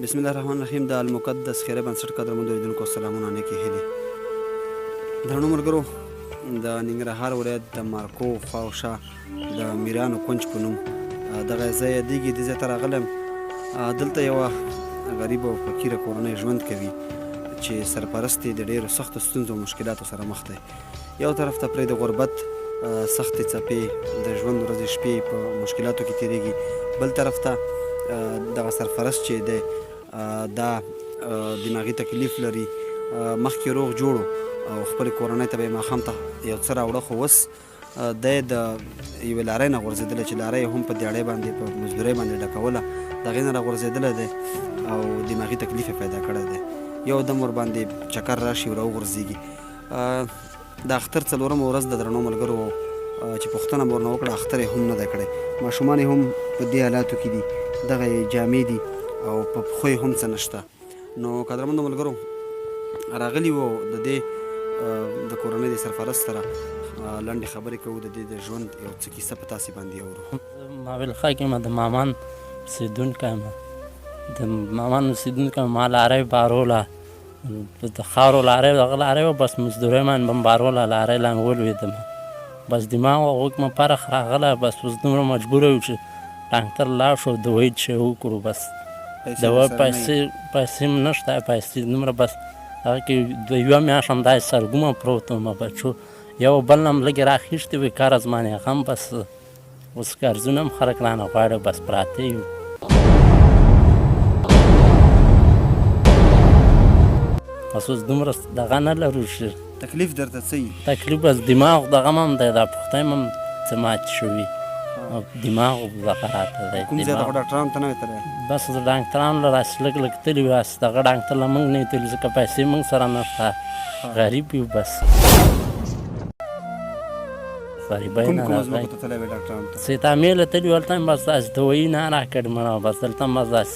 بسم الله الرحمن الرحیم. د المقدس خیره بنسټ قدرمنو اوریدونکو سلامونه نیکې هیلې. درنو ملګرو، د ننګرهار ولایت د مارکو خواوشا د میرانو کونج په نوم دغه ځای یادېږي. دې ځای ته راغلی یم. دلته یوه غریبه او فقیره کورنۍ ژوند کوي چې سرپرست یې د ډېرو سختو ستونزو او مشکلاتو سره مخ دی. یو طرف ته پرې د غربت سختې څپې د ژوند ورځې شپې په مشکلاتو کې تېرېږي، بل طرف ته دغه سرپرست چې دی دا دماغي تکلیف لري. مخکې روغ جوړ او خپلې کورنۍ ته به یې ماښام ته یو څه راوړه، خو اوس دی د یوې لارۍ نه غورځېدلی چې لاره یې هم په دیاړۍ باندې په مزدورۍ باندې ډکوله، د هغې نه راغورځېدلی دی او دماغي تکلیف یې پیدا کړی دی. یو دم ورباندې چکر راشي او راوغورځېږي. د اختر څلورمه ورځ د درنو ملګرو چې پوښتنه مې ورنه وکړه، اختر یې هم نه دی کړی. ماشومان یې هم په دې حالاتو کې دي، دغه یې جامې دي او په پښو یې هم څه نشته. نو قدرمنو ملګرو، راغلي وو د دې د کورنۍ د سرپرست سره لنډې خبرې کوو، د دې د ژوند یو څه کیسه په تاسې باندې اورو. ماویل خاک یم، د مامان اوسېدونکی یم. د مامان اوسېدونکی یم. ما لارۍ باروله، د خاورو لارۍ دغه لارۍ وه، بس مزدورۍ باندې به م باروله، لارۍ لاندې ولوېدم، بس دماغ او غوږ مې فرق راغلی. بس اوس دومره مجبوره یو چې ډاکټر لاړ شو، دوایي چې وکړو. بس دوا پیسې م نشته، پیسې دومره بس هغه کې د یوه میاشت همداسې سرګومه پروت وم. بچو یو بل نه م لږې راخیښتې وې قرض باندې، هغه هم بس اوس قرضونه هم خلک رانه غواړي، بس پراته یو. بس اوس دومره دغه نه لرو چې تکلیف درته څه وي؟ تکلیف بس دماغ دغه م هم دی، دا پښتۍ م هم څه ماتې شوي، دماغ دغه راته دی. کوم ځای ته خو ډاکټرانو ته نه وې تللی؟ بس ډاکټرانو له راسې لږ لږ تللي وو، دغه ډاکټر له موږ نه یې تللي ځکه پیسې موږ سره نشته، غریب یو. بس غریبۍ کوم نه کومه ځمکو ته تللی وې ډاکټرانو ته؟ سیتامې له تللي وو، هلته مې بس داسې دوایي نه راکړې مړه. بس دلته هم بس داسې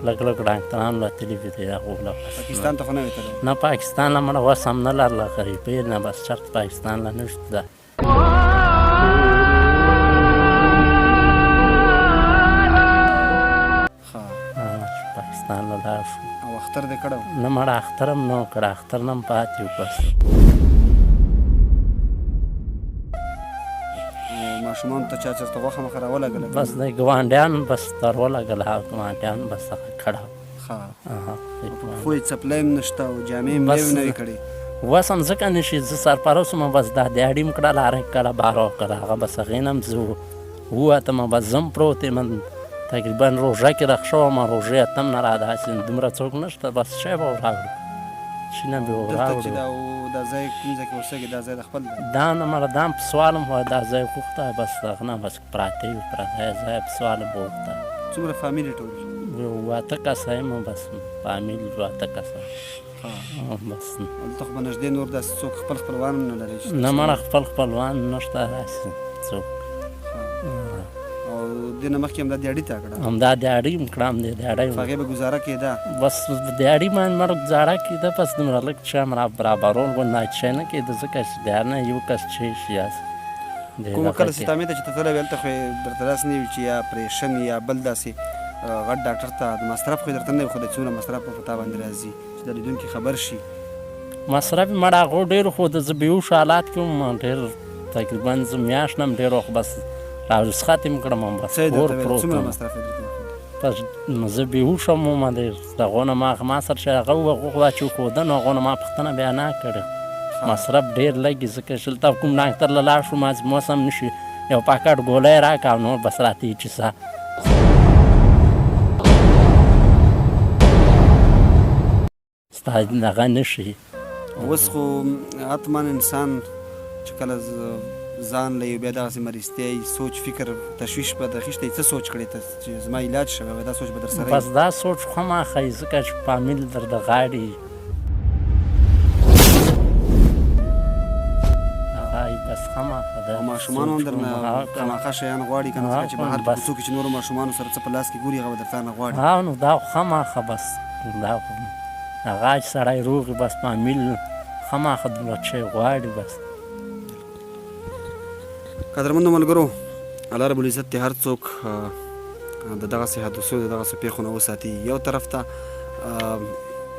لږ لږ ډاکټرانو له تللي وې د هغو له پاکستان ته خو نه وې تللی؟ نه پاکستان له مړه وس هم نه لرله، غریبۍ نه، بس چېرته پاکستان له نشته ده. پاکستان له لاړ شو. او اختر دې کړی و؟ نه مړه اختر هم نه و کړی، اختر نه هم پاتې و. بس ماشومانو ته چا چېرته غوښه مخه راولګله؟ بس د ګاونډیان بس در ولګله، هغه ګاونډیان بس هغه کړه. پښو یې څپلۍ هم نشته او جامې هم نوې نوې کړې؟ وس هم ځکه نه شي، زه سرپرست وم، بس دا دیاړي م کړه، لارۍ کړه، باره وکړه، هغه بس هغې نه هم زه ووتم، بس زه هم پروت یم. تقریبا روژه کې رخ شوم، روژې اتم نه را داسې دومره څوک نشته، بس شی به وراوړو، شي نه به وراوړو. دا ځای کوم ځای کې اوسېږي؟ دا ځای د خپل دی؟ دا نه مړه دا هم په سوال م وایي، دا ځای غوښته، بس دغه نه بس پراته یو، پراته ځای په سوال م وغوښته. څومره فامیل یې ټول؟ 8 کسه یم، بس فامیل 8 کسه. بس هلته خو به نږدې نور داسې څوک خپل خپلوان هم نه لري؟ نه مړه خپل خپلوان نشته داسې څوک. او دې نه مخکې همدا دیاړي ته کړه؟ همدا دیاړي م کړه، همدې دیاړۍ په هغې به ګزاره کېده؟ بس دیاړي باندې مړه ګزاره کېده، بس دومره لږ چې هم را برابرول غوندې شی نه کېده، ځکه چې دیار نه یو کس چې شي کومه کله سیتامې ته چې ته تللی وې هلته خو یې درته داسې نه وي چې یا اپریشن یا بل داسې غټ ډاکټر ته د مصرف خو یې درته نه وي، خو د څومره مصرف به په تا باندې راځي چې د لیدونکي خبر شي؟ مصرف یې مړه هغو ډېر، خو د زه بېهوش حالات کې وم ډېر، تقریبا زه میاشت نه م ډېر وخت بس رسخت یې م کړم، بس کور پروت وم. بس زه بېهوش وم، د هغو نه ما سره چې هغه هغو دا چې وښوده نو هغو نه ما پوښتنه بیا نه کړې. مصرف ډېر لږ، ځکه چې دلته کوم ډاکټر له لاړ شو، ما اوس هم نه شي، یو پاکټ ګولۍ راکړه او نور بس راته یې چیسه. ستا دغه نه شي. اوس خو حتما انسان چې کله ځان له یو بیا دغسې مریضتیا سوچ فکر تشویش به د خېشته څه سوچ کړې ته چې زما علاج شوی، دا سوچ به در سره بس دا سوچ خامخا یي، ځکه چې فامیل در د غاړې هغه بس خامخا ده. او ماشومان هم درنه خامخا شیان غواړي که نه، ځکه چې بهر په کوڅو کې چې نورو ماشومانو سره څه په لاس کې ګوري هغه به در تا نه غواړي. نو دا خامخا بس دا هغه چې سړی روغ وي، بس فامیل خامخا دومره شی غواړي. بس قدرمنو ملګرو، الله رب العزت دې هر څوک د دغسې حادثو د دغسې پیښو نه وساتي. یو طرف ته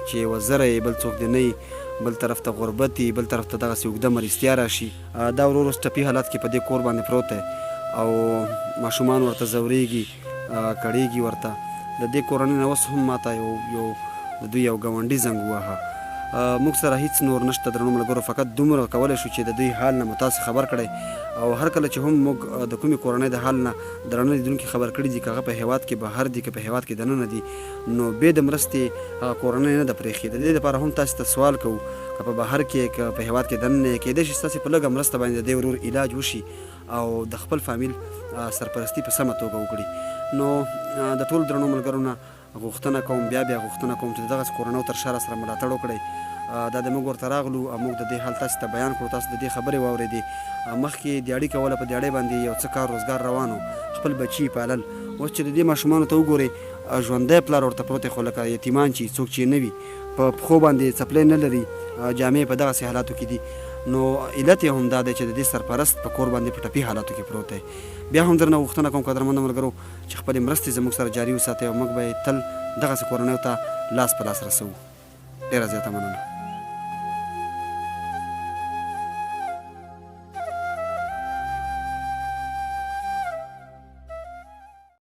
چې یوه زره یې بل څوک دې نه وي، بل طرف ته غربت وي، بل طرف ته دغسې اوږده مریضتیا راشي. دا ورو ورو ټپي حالت کې په دې کور باندې پروت دی او ماشومان ورته ځورېږي، کړېږي ورته. د دې کورنۍ نه اوس هم ماته یو د دوی یو ګاونډي زنګ وواهه. موږ سره هیڅ نور نشته درنو ملګرو، فقط دومره کولی شو چې د دوی حال نه مو تاسې خبر کړی او هر کله چې هم موږ د کومې کورنۍ د حال نه درانه لیدونکي خبر کړي دي، که هغه په هېواد کې بهر دي که په هېواد کې دننه دي، نو بې د مرستې هغه کورنۍ نه ده پرېښې. د دې دپاره هم تاسې ته سوال کوو، که په بهر کې که په هېواد کې دننه یې، کېدای شي ستاسې په لږه مرسته باندې د دې ورور علاج وشي او د خپل فامیل سرپرستي په سمه توګه وکړي. نو د ټولو درنو ملګرو نه غوښتنه کوم، بیا غوښتنه کوم چې د دغسې کورنیو تر شا راسره ملاتړ وکړئ. دا د موږ ورته راغلو او موږ د دې حال تاسې ته بیان کړو، تاسو د دې خبرې واورېدې. مخکې دیاړي کوله، په دیاړۍ باندې یو څه کار روزګار روان و، خپل بچي پالل. اوس چې د دې ماشومانو ته وګورئ، ژوندی پلار ورته پروت دی، خو لکه یتیمان چې څوک چې نه وي، په پښو باندې څپلۍ نه لري، جامې په دغسې حالاتو کې دي. نو علت یې هم دا دی چې د دې سرپرست په کور باندې په ټپي حالاتو کې پروت دی. بیا هم درنه غوښتنه کوم قدرمنو ملګرو چې خپلې مرستې زموږ سره جاري وساتئ او موږ به یې تل دغسې کورنیو ته لاس په لاس رسوو. ډېره زیاته مننه.